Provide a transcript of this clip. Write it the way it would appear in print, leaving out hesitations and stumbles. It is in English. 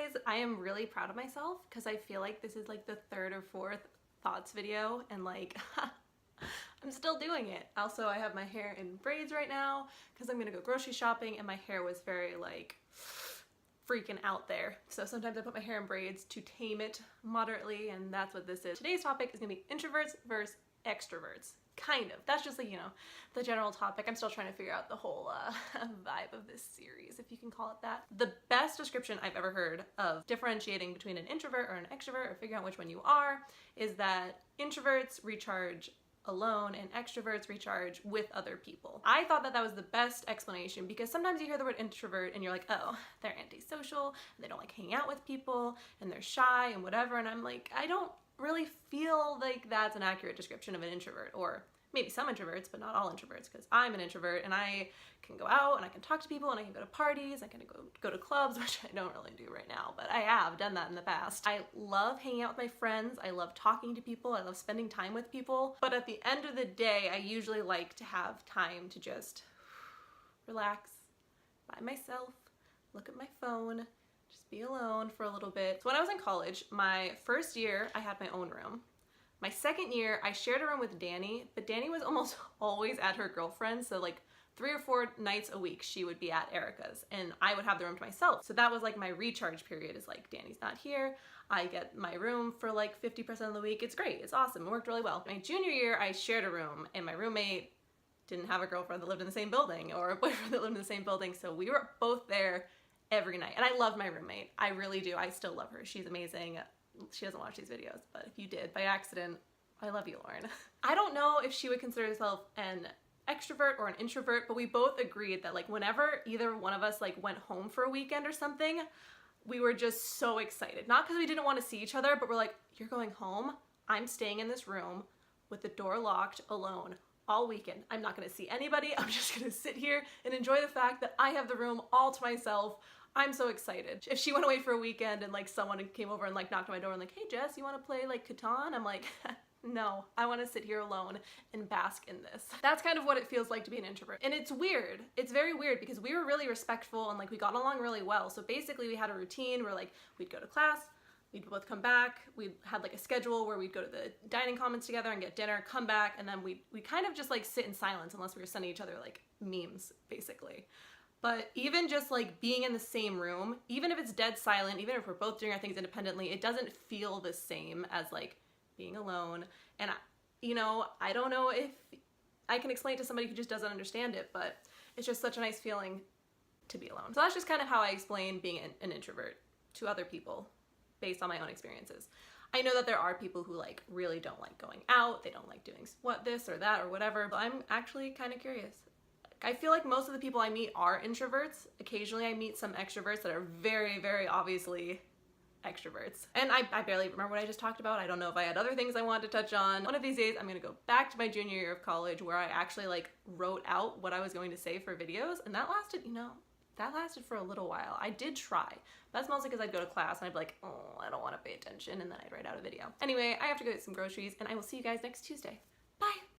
guys, I am really proud of myself because I feel like this is like the third or fourth thoughts video and like I'm still doing it. Also, I have my hair in braids right now because I'm gonna go grocery shopping and my hair was very like freaking out there. So sometimes I put my hair in braids to tame it moderately, and that's what this is. Today's topic is gonna be introverts versus extroverts. Kind of. That's just like, you know, the general topic. I'm still trying to figure out the whole vibe of this series, if you can call it that. The best description I've ever heard of differentiating between an introvert or an extrovert, or figuring out which one you are, is that introverts recharge alone and extroverts recharge with other people. I thought that that was the best explanation because sometimes you hear the word introvert and you're like, oh, they're antisocial, and they don't like hanging out with people, and they're shy and whatever, and I'm like, I don't really feel like that's an accurate description of an introvert, or maybe some introverts, but not all introverts, because I'm an introvert and I can go out and I can talk to people and I can go to parties, I can go to clubs, which I don't really do right now, but I have done that in the past. I love hanging out with my friends, I love talking to people, I love spending time with people, but at the end of the day, I usually like to have time to just relax by myself, look at my phone, just be alone for a little bit. So when I was in college, my first year, I had my own room. My second year, I shared a room with Danny, but Danny was almost always at her girlfriend's, so like 3 or 4 nights a week she would be at Erica's, and I would have the room to myself. So that was like my recharge period, is like, Danny's not here, I get my room for like 50% of the week. It's great, it's awesome, it worked really well. My junior year, I shared a room, and my roommate didn't have a girlfriend that lived in the same building, or a boyfriend that lived in the same building, so we were both there every night. And I loved my roommate, I really do, I still love her, she's amazing. She doesn't watch these videos, but if you did by accident, I love you, Lauren. I don't know if she would consider herself an extrovert or an introvert, but we both agreed that like whenever either one of us like went home for a weekend or something, we were just so excited. Not because we didn't want to see each other, but we're like, you're going home? I'm staying in this room with the door locked alone all weekend. I'm not gonna see anybody. I'm just gonna sit here and enjoy the fact that I have the room all to myself. I'm so excited. If she went away for a weekend and like someone came over and like knocked on my door and like, hey Jess, you wanna play like Catan? I'm like, no, I wanna sit here alone and bask in this. That's kind of what it feels like to be an introvert. And it's weird. It's very weird because we were really respectful and like we got along really well. So basically we had a routine where like we'd go to class, we'd both come back, we had like a schedule where we'd go to the dining commons together and get dinner, come back, and then we kind of just like sit in silence unless we were sending each other like memes, basically. But even just like being in the same room, even if it's dead silent, even if we're both doing our things independently, it doesn't feel the same as like being alone. And you know, I don't know if I can explain it to somebody who just doesn't understand it, but it's just such a nice feeling to be alone. So that's just kind of how I explain being an introvert to other people based on my own experiences. I know that there are people who like really don't like going out, they don't like doing this or that or whatever, but I'm actually kind of curious. I feel like most of the people I meet are introverts. Occasionally I meet some extroverts that are very, very obviously extroverts. And I barely remember what I just talked about. I don't know if I had other things I wanted to touch on. One of these days I'm gonna go back to my junior year of college where I actually like wrote out what I was going to say for videos, and that lasted, you know, that lasted for a little while. I did try. That's mostly because I'd go to class and I'd be like, oh, I don't want to pay attention, and then I'd write out a video. Anyway, I have to go get some groceries, and I will see you guys next Tuesday.